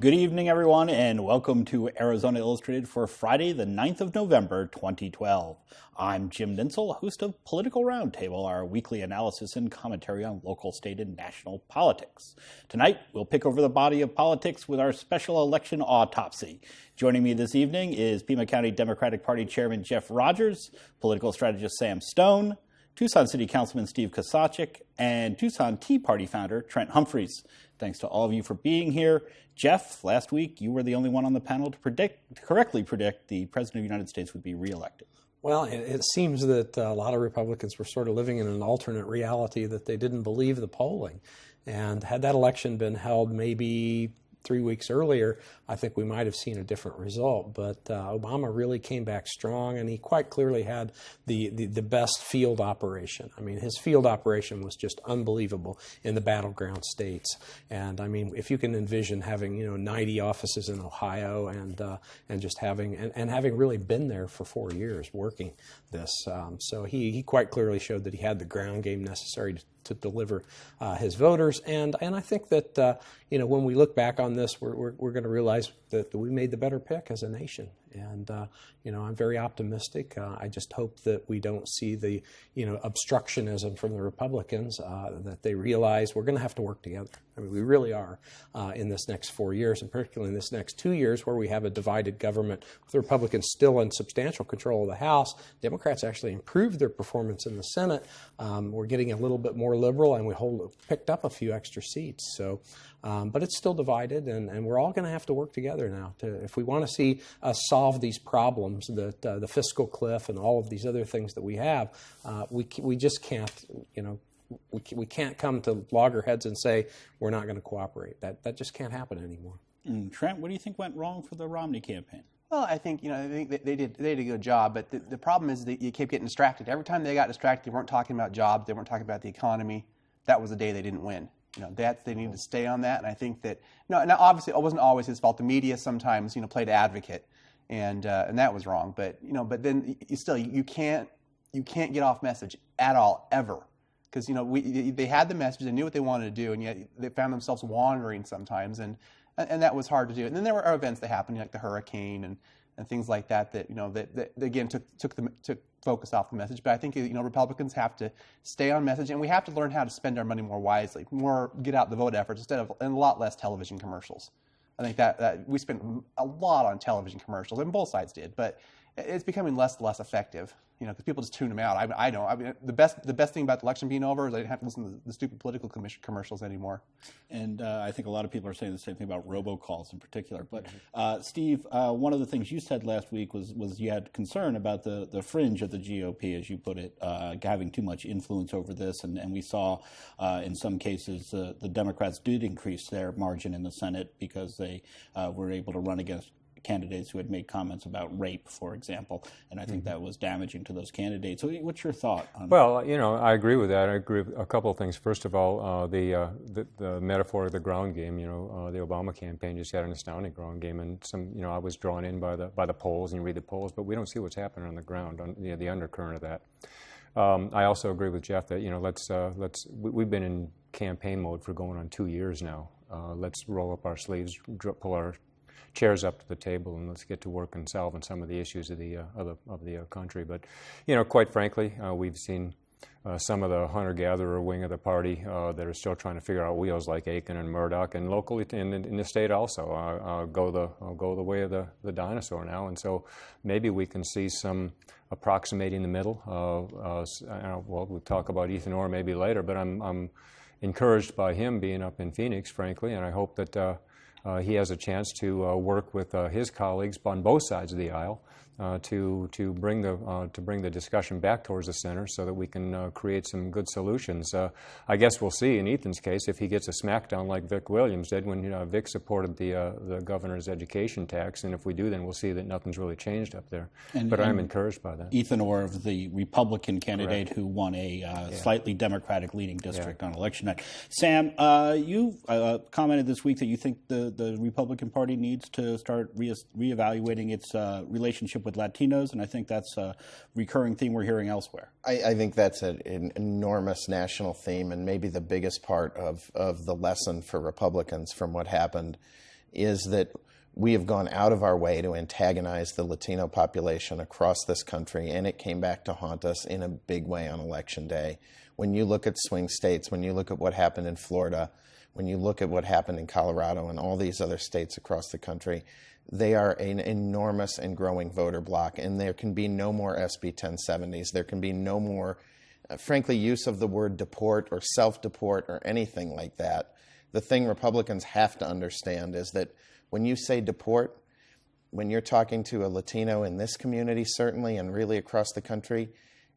Good evening, everyone, and welcome to Arizona Illustrated for Friday, the 9th of November, 2012. I'm Jim Ninsel, host of Political Roundtable, our weekly analysis and commentary on local, state, and national politics. Tonight, we'll pick over the body of politics with our special election autopsy. Joining me this evening is Pima County Democratic Party Chairman Jeff Rogers, political strategist Sam Stone, Tucson City Councilman Steve Kosachik, and Tucson Tea Party founder Trent Humphreys. Thanks to all of you for being here. Jeff, last week you were the only one on the panel to correctly predict the President of the United States would be reelected. Well, it seems that a lot of Republicans were sort of living in an alternate reality that they didn't believe the polling. And had that election been held maybe 3 weeks earlier, I think we might have seen a different result. But Obama really came back strong, and he quite clearly had the best field operation. I mean, his field operation was just unbelievable in the battleground states. And I mean, if you can envision having 90 offices in Ohio and just having and having really been there for 4 years working this, so he quite clearly showed that he had the ground game necessary to deliver his voters, and I think that when we look back on this, we're going to realize that we made the better pick as a nation. And I'm very optimistic. I just hope that we don't see the obstructionism from the Republicans, that they realize we're going to have to work together. I mean, we really are in this next 4 years, and particularly in this next 2 years where we have a divided government with the Republicans still in substantial control of the House. Democrats actually improved their performance in the Senate. We're getting a little bit more liberal, and we picked up a few extra seats. So, but it's still divided, and we're all going to have to work together now if we want to see us solve these problems, that the fiscal cliff and all of these other things that we have. We just can't, we can't come to loggerheads and say we're not going to cooperate. That just can't happen anymore. Trent, what do you think went wrong for the Romney campaign? Well, I think they did a good job, but the problem is that you kept getting distracted. Every time they got distracted, they weren't talking about jobs, they weren't talking about the economy. That was the day they didn't win. They need to stay on that, and I think that now obviously it wasn't always his fault. The media sometimes played advocate, and that was wrong. But then you can't get off message at all ever, because they had the message, they knew what they wanted to do, and yet they found themselves wandering sometimes, and that was hard to do. And then there were events that happened like the hurricane and things like that that again took focus off the message. But I think Republicans have to stay on message, and we have to learn how to spend our money more wisely, more get out the vote efforts and a lot less television commercials. I think that we spent a lot on television commercials, and both sides did, but it's becoming less and less effective, because people just tune them out. I don't. I mean, the best thing about the election being over is I didn't have to listen to the stupid political commercials anymore. And I think a lot of people are saying the same thing about robocalls in particular. But Steve, one of the things you said last week was you had concern about the fringe of the GOP, as you put it, having too much influence over this. And we saw in some cases the Democrats did increase their margin in the Senate because they were able to run against candidates who had made comments about rape, for example, and I think that was damaging to those candidates. So what's your thought on Well, I agree with that. I agree with a couple of things. First of all, the metaphor of the ground game, the Obama campaign just had an astounding ground game, and I was drawn in by the polls, and you read the polls, but we don't see what's happening on the ground, on the undercurrent of that. I also agree with Jeff that, we've been in campaign mode for going on 2 years now. Let's roll up our sleeves, pull our chairs up to the table, and let's get to work and solving some of the issues of the country. But quite frankly, we've seen some of the hunter-gatherer wing of the party that are still trying to figure out wheels, like Aiken and Murdoch, and locally in the state also go the way of the dinosaur now. And so maybe we can see some approximating the middle. We'll talk about Ethan Orr maybe later, but I'm encouraged by him being up in Phoenix, frankly, and I hope that he has a chance to work with his colleagues on both sides of the aisle to bring the discussion back towards the center, so that we can create some good solutions. I guess we'll see in Ethan's case if he gets a smackdown like Vic Williams did when Vic supported the governor's education tax, and if we do, then we'll see that nothing's really changed up there. But I'm encouraged by that. Ethan Orr, the Republican candidate who won a slightly Democratic-leaning district on election night. Sam, you commented this week that you think the Republican Party needs to start reevaluating its relationship with Latinos, and I think that's a recurring theme we're hearing elsewhere. I think that's an enormous national theme, and maybe the biggest part of the lesson for Republicans from what happened is that we have gone out of our way to antagonize the Latino population across this country, and it came back to haunt us in a big way on Election Day. When you look at swing states, when you look at what happened in Florida, when you look at what happened in Colorado and all these other states across the country, they are an enormous and growing voter bloc, and there can be no more SB 1070s. There can be no more, frankly, use of the word deport or self-deport or anything like that. The thing Republicans have to understand is that when you say deport, when you're talking to a Latino in this community, certainly, and really across the country,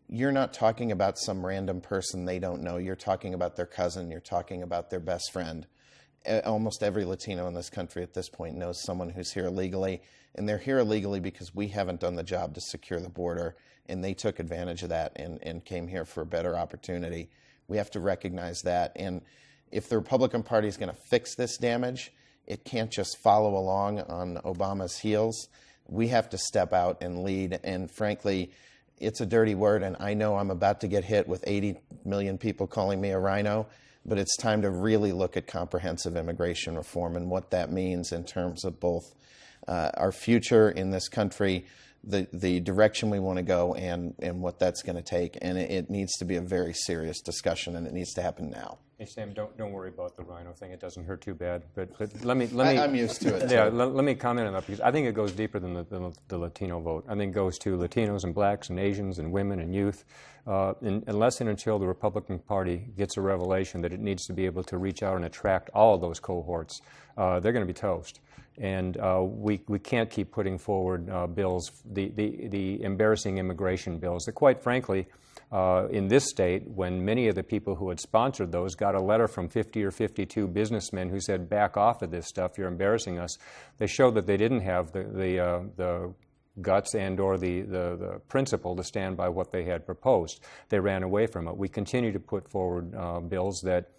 you're not talking about some random person they don't know. You're talking about their cousin. You're talking about their best friend. Almost every Latino in this country at this point knows someone who's here illegally, and they're here illegally because we haven't done the job to secure the border, and they took advantage of that and came here for a better opportunity. We have to recognize that. And if the Republican Party is going to fix this damage, it can't just follow along on Obama's heels. We have to step out and lead. And frankly, it's a dirty word, and I know I'm about to get hit with 80 million people calling me a rhino, but it's time to really look at comprehensive immigration reform and what that means in terms of both our future in this country, the direction we want to go, and what that's going to take. And it needs to be a very serious discussion, and it needs to happen now. Hey, Sam, don't worry about the rhino thing. It doesn't hurt too bad. But let me. I'm used to it. Yeah, let me comment on that, because I think it goes deeper than the Latino vote. I think it goes to Latinos and blacks and Asians and women and youth. Unless and until the Republican Party gets a revelation that it needs to be able to reach out and attract all of those cohorts, they're going to be toast. And we can't keep putting forward bills, the embarrassing immigration bills that, quite frankly, in this state, when many of the people who had sponsored those got a letter from 50 or 52 businessmen who said, back off of this stuff, you're embarrassing us, they showed that they didn't have the guts and or the principle to stand by what they had proposed. They ran away from it. We continue to put forward bills that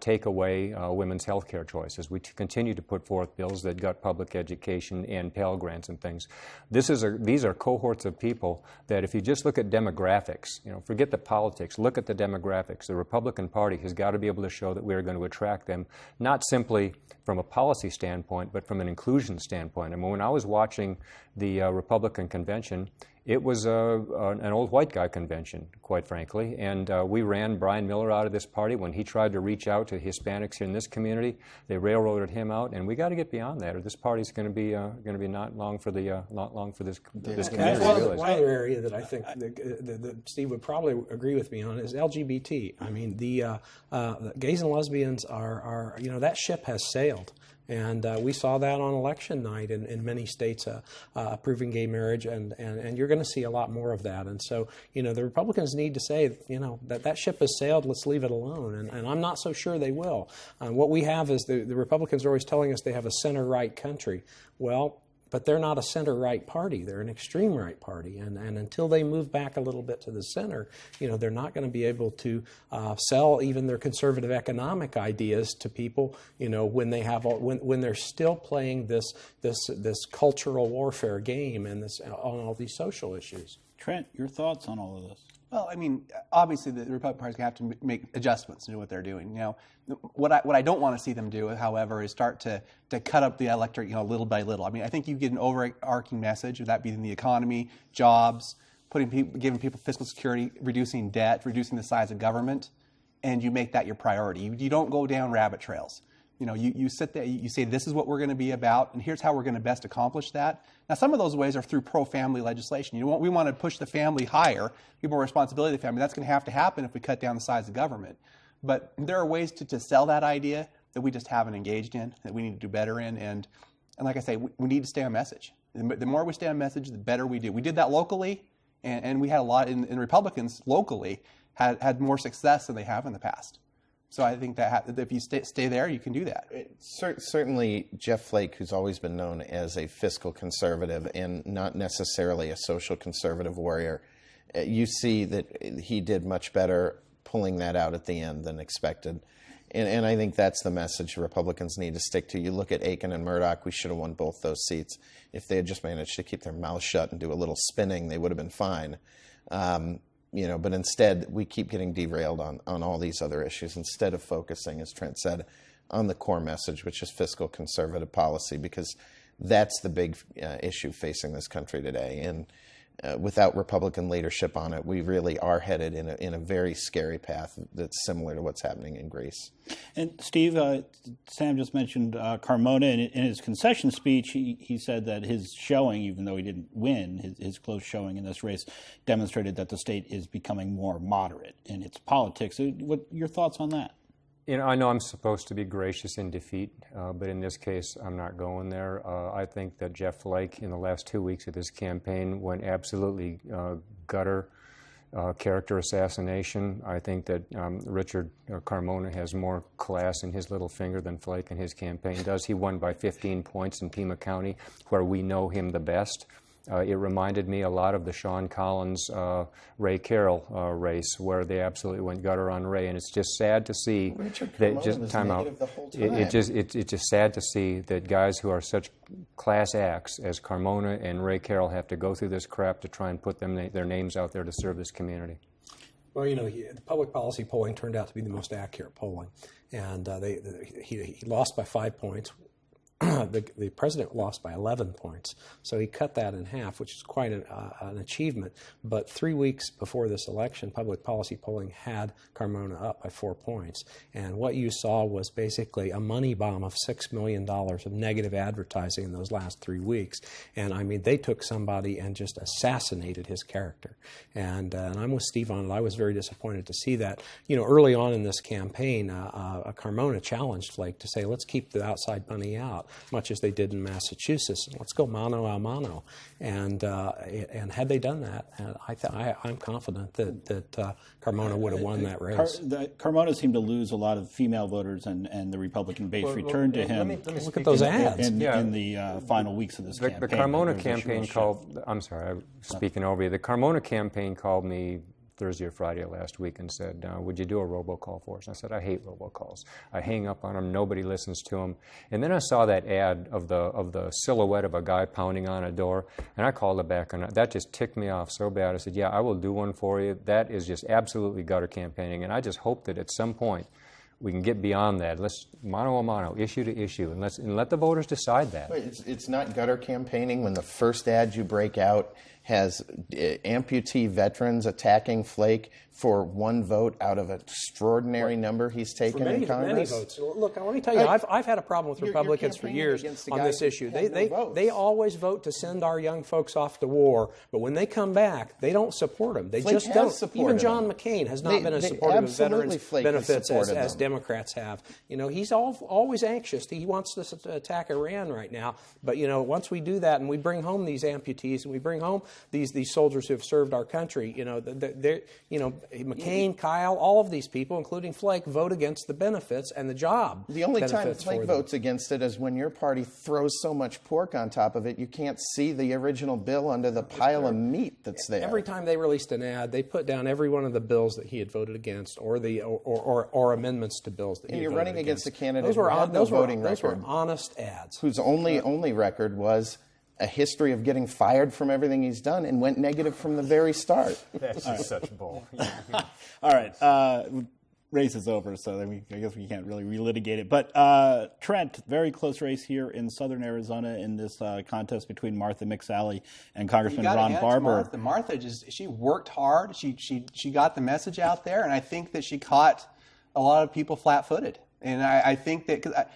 take away women's health care choices. We continue to put forth bills that gut public education and Pell Grants and things. These are cohorts of people that, if you just look at demographics, forget the politics, look at the demographics. The Republican Party has got to be able to show that we are going to attract them, not simply from a policy standpoint, but from an inclusion standpoint. I mean, when I was watching the Republican convention, it was an old white guy convention, quite frankly, and we ran Brian Miller out of this party when he tried to reach out to Hispanics in this community. They railroaded him out, and we got to get beyond that, or this party's going to be not long for this community. One other area that I think that Steve would probably agree with me on is LGBT. I mean, the gays and lesbians are that ship has sailed. And we saw that on election night in many states approving gay marriage, and you're going to see a lot more of that. And so, the Republicans need to say, that ship has sailed, let's leave it alone. And I'm not so sure they will. What we have is the Republicans are always telling us they have a center-right country. Well, but they're not a center-right party. They're an extreme-right party. And until they move back a little bit to the center, they're not going to be able to sell even their conservative economic ideas to people, when they have when they're still playing this cultural warfare game and on all these social issues. Trent, your thoughts on all of this? Well, I mean, obviously the Republican Party is going to have to make adjustments to do what they're doing. What I don't want to see them do, however, is start to cut up the electorate, little by little. I mean, I think you get an overarching message of that being the economy, jobs, giving people fiscal security, reducing debt, reducing the size of government, and you make that your priority. You don't go down rabbit trails. You sit there, you say, this is what we're going to be about, and here's how we're going to best accomplish that. Now, some of those ways are through pro-family legislation. We want to push the family higher, give more responsibility to the family. That's going to have to happen if we cut down the size of government. But there are ways to sell that idea that we just haven't engaged in, that we need to do better in. And like I say, we need to stay on message. The more we stay on message, the better we do. We did that locally, and we had a lot in Republicans locally had more success than they have in the past. So I think that if you stay there, you can do that. Certainly, Jeff Flake, who's always been known as a fiscal conservative and not necessarily a social conservative warrior, you see that he did much better pulling that out at the end than expected. And I think that's the message Republicans need to stick to. You look at Aiken and Murdoch, we should have won both those seats. If they had just managed to keep their mouths shut and do a little spinning, they would have been fine. But instead, we keep getting derailed on all these other issues instead of focusing, as Trent said, on the core message, which is fiscal conservative policy, because that's the big issue facing this country today. And without Republican leadership on it, we really are headed in a very scary path that's similar to what's happening in Greece. And Steve, Sam just mentioned Carmona. In his concession speech, he said that his showing, even though he didn't win, his close showing in this race demonstrated that the state is becoming more moderate in its politics. What your thoughts on that? I know I'm supposed to be gracious in defeat, but in this case, I'm not going there. I think that Jeff Flake, in the last 2 weeks of this campaign, went absolutely gutter character assassination. I think that Richard Carmona has more class in his little finger than Flake in his campaign does. He won by 15 points in Pima County, where we know him the best. It reminded me a lot of the Sean Collins, Ray Carroll race, where they absolutely went gutter on Ray, and it's just sad to see that. Just time out. It's just sad to see that guys who are such class acts as Carmona and Ray Carroll have to go through this crap to try and put their names out there to serve this community. Well, the public policy polling turned out to be the most accurate polling, and he lost by 5 points. The president lost by 11 points, so he cut that in half, which is quite an achievement. But 3 weeks before this election, public policy polling had Carmona up by 4 points. And what you saw was basically a money bomb of $6 million of negative advertising in those last 3 weeks. And I mean, they took somebody and just assassinated his character. And I'm with Steve on it. I was very disappointed to see that. Early on in this campaign, Carmona challenged Flake to say, let's keep the outside money out, much as they did in Massachusetts. Let's go mano a mano. And had they done that, I'm confident that Carmona would have won that race. Carmona seemed to lose a lot of female voters, and the Republican base returned to him. Let me look at those ads. In the final weeks of this campaign. The Carmona campaign called, I'm sorry, I'm speaking over you. The Carmona campaign called me Thursday or Friday last week and said, would you do a robocall for us? And I said, I hate robocalls. I hang up on them. Nobody listens to them. And then I saw that ad of the silhouette of a guy pounding on a door, and I called it back, and that just ticked me off so bad. I said, yeah, I will do one for you. That is just absolutely gutter campaigning, and I just hope that at some point we can get beyond that. Let's mano a mano, issue to issue, and let the voters decide that. It's not gutter campaigning when the first ad you break out has amputee veterans attacking Flake for one vote out of an extraordinary number he's taken in Congress. Many votes. Look, let me tell you, I've had a problem with Republicans for years on this issue. They always vote to send our young folks off to war, but when they come back, they don't support them. They Flake just don't. Even John them. McCain has not been as supportive of veterans benefits as Democrats have. He's always anxious. He wants to attack Iran right now. But once we do that and we bring home these amputees and we bring home these soldiers who have served our country, McCain, Kyle, all of these people, including Flake, vote against the benefits and the job. The only time Flake votes against it is when your party throws so much pork on top of it, you can't see the original bill under the pile of meat that's there. Every time they released an ad, they put down every one of the bills that he had voted against, or amendments to bills that he had voted against. And you're running against a candidate who had no voting record. Those were honest ads. Whose only record was a history of getting fired from everything he's done and went negative from the very start. That's just such bull. All right. Race is over, so I guess we can't really relitigate it. But Trent, very close race here in southern Arizona in this contest between Martha McSally and Congressman Ron Barber. Martha she worked hard. She got the message out there, and I think that she caught a lot of people flat-footed. And I think that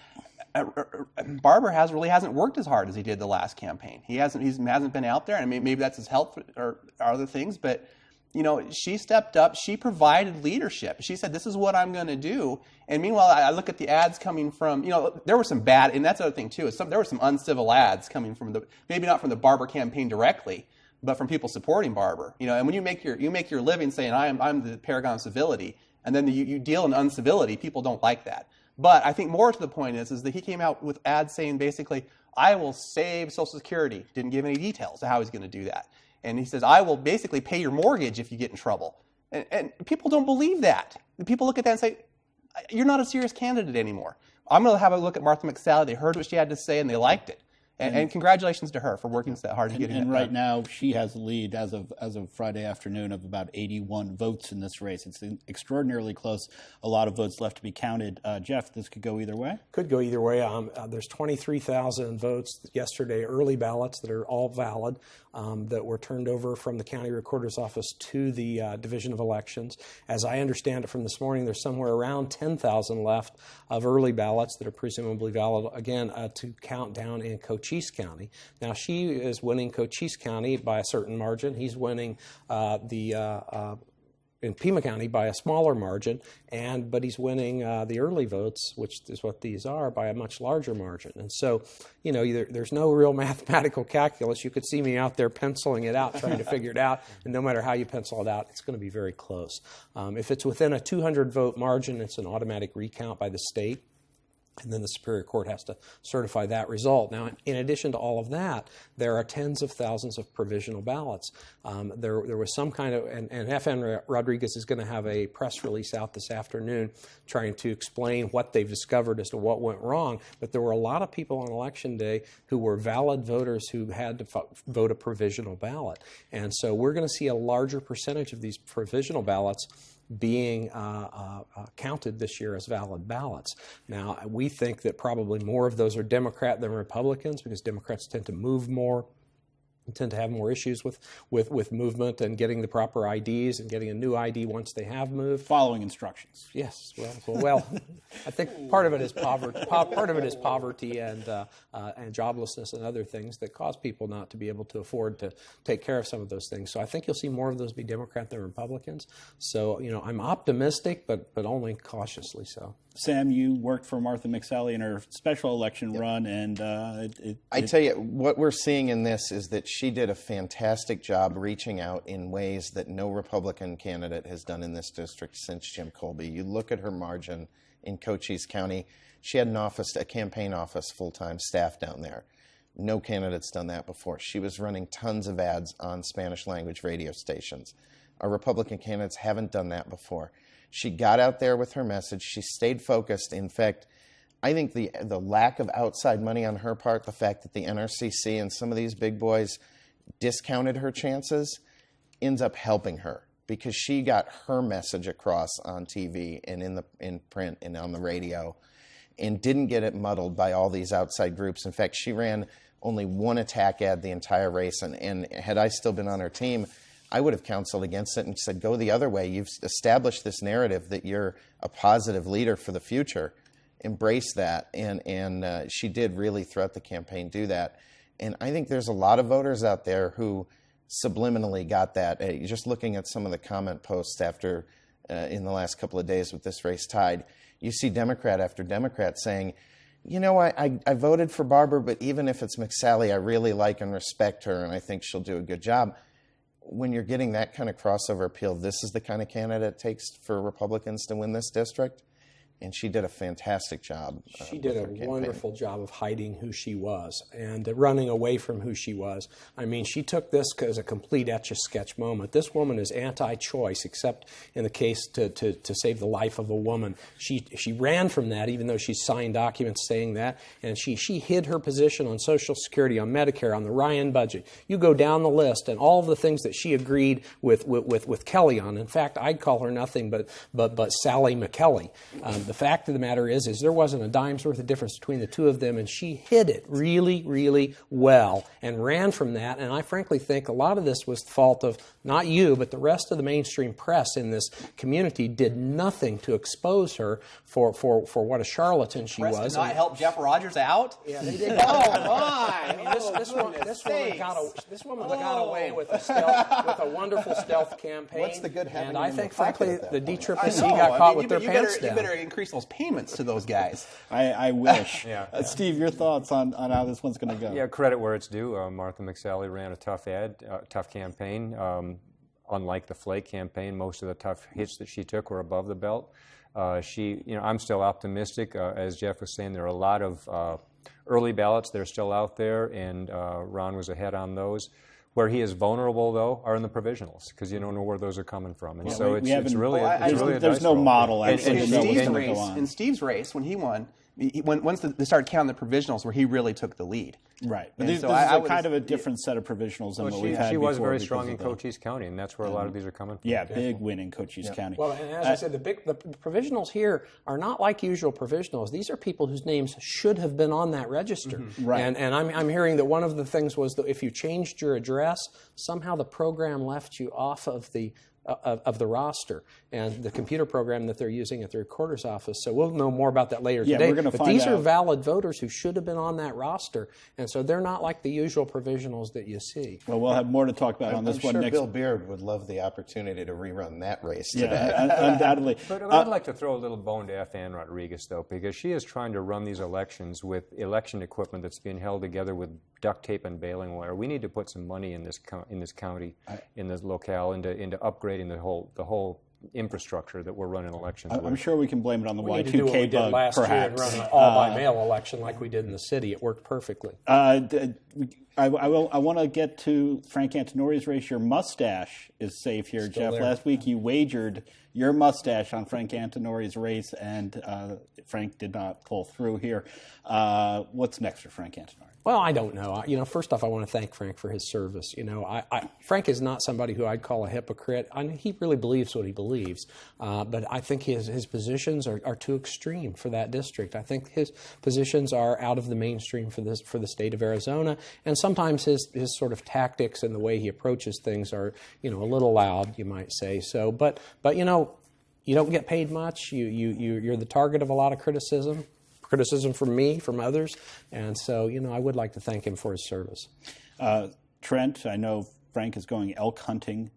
Barber hasn't worked as hard as he did the last campaign. He hasn't been out there, and maybe that's his health or other things. But she stepped up. She provided leadership. She said, "This is what I'm going to do." And meanwhile, I look at the ads coming from there were some bad, and that's the other thing too. There were some uncivil ads coming from maybe not from the Barber campaign directly, but from people supporting Barber. And when you make your living saying I'm the paragon of civility, and then you deal in uncivility, people don't like that. But I think more to the point is that he came out with ads saying basically, I will save Social Security. Didn't give any details of how he's going to do that. And he says, I will basically pay your mortgage if you get in trouble. And people don't believe that. People look at that and say, you're not a serious candidate anymore. I'm going to have a look at Martha McSally. They heard what she had to say and they liked it. And congratulations to her for working so hard to get it And done. right now, she has a lead as of Friday afternoon of about 81 votes in this race. It's extraordinarily close. A lot of votes left to be counted. Jeff, this could go either way? Could go either way. There's 23,000 votes yesterday, early ballots that are all valid, that were turned over from the county recorder's office to the Division of Elections. As I understand it from this morning, there's somewhere around 10,000 left of early ballots that are presumably valid, again, to count down in Cochise County. Now, she is winning Cochise County by a certain margin. He's winning in Pima County by a smaller margin, but he's winning the early votes, which is what these are, by a much larger margin. And so, there's no real mathematical calculus. You could see me out there penciling it out, trying to figure it out, and no matter how you pencil it out, it's going to be very close. If it's within a 200-vote margin, it's an automatic recount by the state. And then the Superior Court has to certify that result. Now, in addition to all of that, there are tens of thousands of provisional ballots. There was some kind of, and FN Rodriguez is going to have a press release out this afternoon trying to explain what they've discovered as to what went wrong. But there were a lot of people on Election Day who were valid voters who had to vote a provisional ballot. And so we're going to see a larger percentage of these provisional ballots being counted this year as valid ballots. Now, we think that probably more of those are Democrat than Republicans because Democrats tend to move more, tend to have more issues with movement and getting the proper IDs and getting a new ID once they have moved. Following instructions. Yes, well, I think part of it is poverty. Part of it is poverty and joblessness and other things that cause people not to be able to afford to take care of some of those things. So I think you'll see more of those be Democrat than Republicans. So I'm optimistic, but only cautiously so. Sam, you worked for Martha McSally in her special election run, and I tell you, what we're seeing in this is that she did a fantastic job reaching out in ways that no Republican candidate has done in this district since Jim Colby. You look at her margin in Cochise County, she had a campaign office, full-time staff down there. No candidate's done that before. She was running tons of ads on Spanish-language radio stations. Our Republican candidates haven't done that before. She got out there with her message. She stayed focused. In fact, I think the lack of outside money on her part, the fact that the NRCC and some of these big boys discounted her chances, ends up helping her because she got her message across on TV and in print and on the radio and didn't get it muddled by all these outside groups. In fact, she ran only one attack ad the entire race, and had I still been on her team, I would have counseled against it and said, go the other way. You've established this narrative that you're a positive leader for the future. Embrace that. And she did really, throughout the campaign, do that. And I think there's a lot of voters out there who subliminally got that. Just looking at some of the comment posts after in the last couple of days with this race tied, you see Democrat after Democrat saying, I voted for Barber, but even if it's McSally, I really like and respect her, and I think she'll do a good job. When you're getting that kind of crossover appeal, this is the kind of candidate it takes for Republicans to win this district. And she did a fantastic job. She did a wonderful job of hiding who she was and running away from who she was. I mean, she took this as a complete Etch-a-Sketch moment. This woman is anti-choice, except in the case to save the life of a woman. She ran from that, even though she signed documents saying that, and she hid her position on Social Security, on Medicare, on the Ryan budget. You go down the list, and all of the things that she agreed with Kelly on. In fact, I'd call her nothing but Sally McKelly. The fact of the matter is there wasn't a dime's worth of difference between the two of them, and she hid it really, really well and ran from that. And I frankly think a lot of this was the fault of not you, but the rest of the mainstream press in this community did nothing to expose her for what a charlatan she was. Did not help Jeff Rogers out? Yeah, they did. Oh my! I mean, this woman got away with a wonderful stealth campaign. What's the good happening? And I think, frankly, the DCCC I know. got caught I mean, with their pants down. You better increase those payments to those guys. I wish. Yeah. Steve, your thoughts on how this one's going to go? Yeah, credit where it's due. Martha McSally ran a tough campaign. Unlike the Flake campaign, most of the tough hits that she took were above the belt. I'm still optimistic. As Jeff was saying, there are a lot of early ballots that are still out there, and Ron was ahead on those. Where he is vulnerable, though, are in the provisionals, because you don't know where those are coming from. And so it's really a there's dice no roll. model. In Steve's race, when he won, once they started counting the provisionals, where he really took the lead. Right. But And this so is I a would- kind of a different set of provisionals than what we've had She before. was very because strong of in the- Cochise County, and that's where a lot of these are coming from. Yeah, big win in Cochise County. Well, and as I said, the provisionals here are not like usual provisionals. These are people whose names should have been on that register. Right. And I'm hearing that one of the things was that if you changed your address, somehow the program left you off of the roster and the computer program that they're using at the recorder's office. So we'll know more about that later Yeah, today. we're gonna but find these are out. valid voters who should have been on that roster, and so they're not like the usual provisionals that you see. Well, we'll have more to talk about on this I'm one sure next. Bill Beard would love the opportunity to rerun that race Yeah, today. undoubtedly. But I'd like to throw a little bone to F. Ann Rodriguez, though, because she is trying to run these elections with election equipment that's being held together with duct tape and baling wire. We need to put some money in this county, in this locale, into upgrading the whole infrastructure that we're running elections with. I'm sure we can blame it on the We need to do what we Y2K did bug, last year and perhaps. run an all-by-mail election like we did in the city. It worked perfectly. I want to get to Frank Antinori's race. Your mustache is safe here, Jeff. there. Last week you wagered your mustache on Frank Antinori's race, and Frank did not pull through here. What's next for Frank Antinori? Well, I don't know. First off, I want to thank Frank for his service. Frank is not somebody who I'd call a hypocrite. I mean, he really believes what he believes, but I think his positions are too extreme for that district. I think his positions are out of the mainstream for the state of Arizona, and sometimes his sort of tactics and the way he approaches things are a little loud, you might say. So, but you don't get paid much. You're the target of a lot of criticism from me, from others, and so I would like to thank him for his service. Trent, I know Frank is going elk hunting.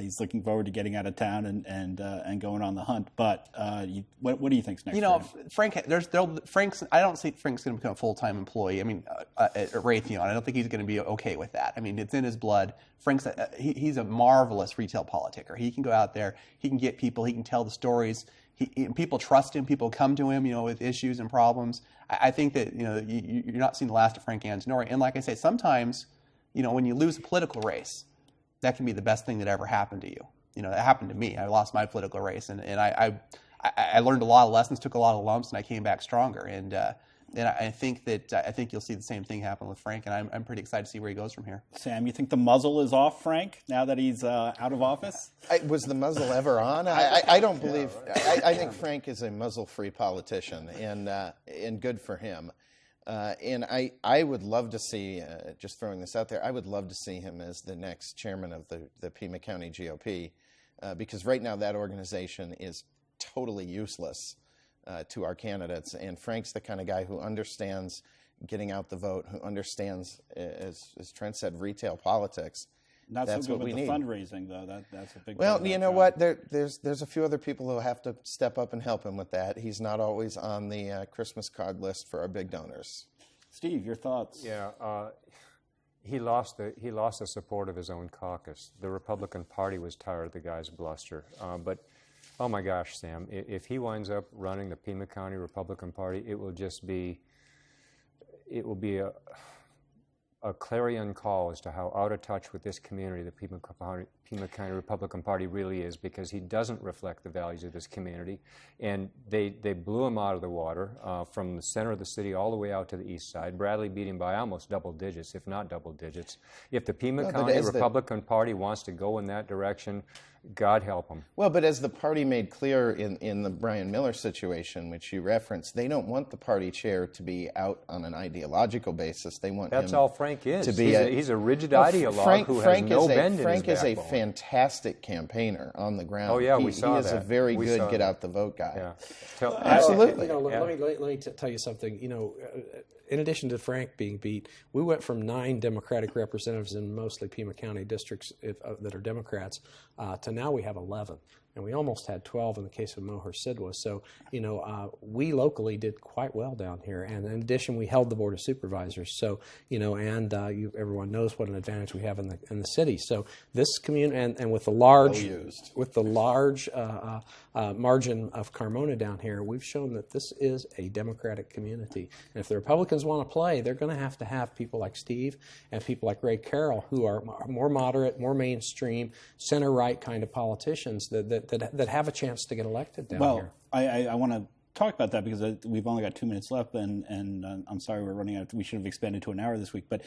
He's looking forward to getting out of town and going on the hunt. But what do you think's next? For him? Frank's. I don't think Frank's going to become a full-time employee. I mean, at Raytheon, I don't think he's going to be okay with that. I mean, it's in his blood. Frank's. He's a marvelous retail politicker. He can go out there. He can get people. He can tell the stories. People trust him. People come to him, with issues and problems. I think that you're not seeing the last of Frank Antinori. And like I say, sometimes, when you lose a political race, that can be the best thing that ever happened to you. It happened to me. I lost my political race, and I learned a lot of lessons, took a lot of lumps, and I came back stronger. And I think you'll see the same thing happen with Frank, and I'm pretty excited to see where he goes from here. Sam, you think the muzzle is off Frank now that he's out of office? Was the muzzle ever on? I don't believe. I think Frank is a muzzle-free politician, and good for him. And I would love to see, just throwing this out there, I would love to see him as the next chairman of the Pima County GOP, because right now that organization is totally useless to our candidates. And Frank's the kind of guy who understands getting out the vote, who understands, as Trent said, retail politics. Not That's so good what we with the need. fundraising, though. That's a big. Well, part of you that know job. what? There's a few other people who have to step up and help him with that. He's not always on the Christmas card list for our big donors. Steve, your thoughts? Yeah, he lost the support of his own caucus. The Republican Party was tired of the guy's bluster. But oh my gosh, Sam, if he winds up running the Pima County Republican Party, it will be a clarion call as to how out of touch with this community the Pima County Republican Party really is, because he doesn't reflect the values of this community. And they blew him out of the water from the center of the city all the way out to the east side. Bradley beat him by almost double digits, if not double digits. If the Pima County Republican Party wants to go in that direction, God help them. Well, but as the party made clear in the Brian Miller situation, which you referenced, they don't want the party chair to be out on an ideological basis. They want That's him all Frank is. to be He's a rigid ideologue who has no bend in his Frank is a backbone. fantastic campaigner on the ground. Oh, yeah, he we saw is that. a very We good saw get that. out the vote guy. Yeah. Absolutely. Let me tell you something. In addition to Frank being beat, we went from 9 Democratic representatives in mostly Pima County districts that are Democrats to now we have 11. And we almost had 12 in the case of Moher Sidwa. So, we locally did quite well down here. And in addition, we held the Board of Supervisors. So, everyone knows what an advantage we have in the city. So this community, and with the large margin of Carmona down here, we've shown that this is a Democratic community. And if the Republicans want to play, they're going to have people like Steve and people like Ray Carroll, who are more moderate, more mainstream, center-right kind of politicians that have a chance to get elected down here. Well, I want to talk about that because we've only got 2 minutes left, and I'm sorry we're running out. We should have expanded to an hour this week. But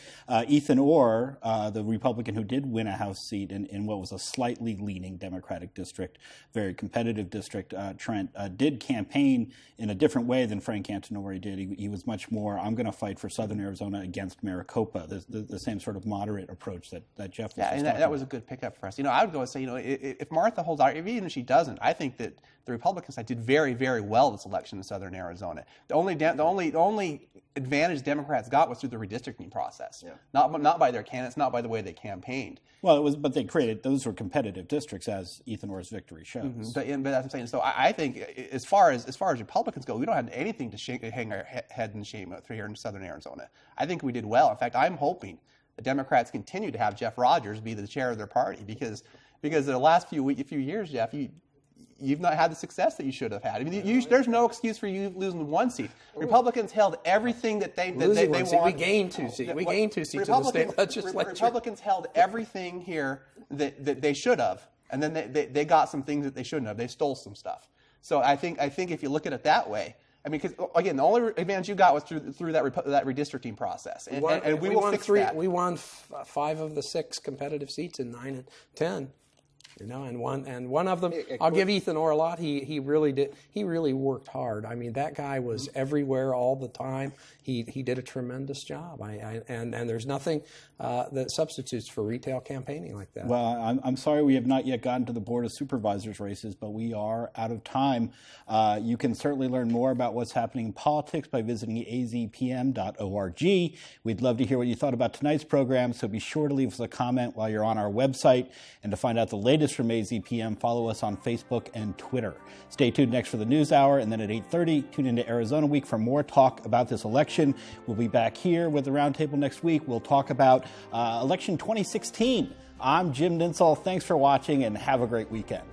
Ethan Orr, the Republican who did win a House seat in what was a slightly leaning Democratic district, very competitive district, Trent, did campaign in a different way than Frank Antinori did. He was much more, I'm going to fight for Southern Arizona against Maricopa, the same sort of moderate approach that Jeff was Yeah, and that was a good pickup for us. I would go and say, if Martha holds out, even if she doesn't, I think that the Republican side did very, very well this election in Southern Arizona. The only advantage Democrats got was through the redistricting process, not by their candidates, not by the way they campaigned. Well, but they created, those were competitive districts, as Ethan Orr's victory shows. Mm-hmm. But that's what I'm saying. So I think as far as Republicans go, we don't have anything to hang our head in shame about here in Southern Arizona. I think we did well. In fact, I'm hoping the Democrats continue to have Jeff Rogers be the chair of their party because the last few years, Jeff, you've not had the success that you should have had. I mean, there's no excuse for you losing one seat. Republicans held everything that they wanted. We gained 2 seats. We gained 2 seats in the state legislature. Republicans held everything here that they should have, and then they got some things that they shouldn't have. They stole some stuff. So I think if you look at it that way, I mean, because again, the only advantage you got was through that redistricting process, and we will fix that. We won 5 of the 6 competitive seats in 9 and 10. And one of them, I'll give Ethan Orr a lot. He really did. He really worked hard. I mean, that guy was everywhere all the time. He did a tremendous job. And there's nothing that substitutes for retail campaigning like that. Well, I'm sorry we have not yet gotten to the Board of Supervisors races, but we are out of time. You can certainly learn more about what's happening in politics by visiting azpm.org. We'd love to hear what you thought about tonight's program, so be sure to leave us a comment while you're on our website. And to find out the latest from AZPM, follow us on Facebook and Twitter. Stay tuned next for the News Hour, and then at 8:30, tune into Arizona Week for more talk about this election. We'll be back here with the Roundtable next week. We'll talk about election 2016. I'm Jim Ninsel. Thanks for watching, and have a great weekend.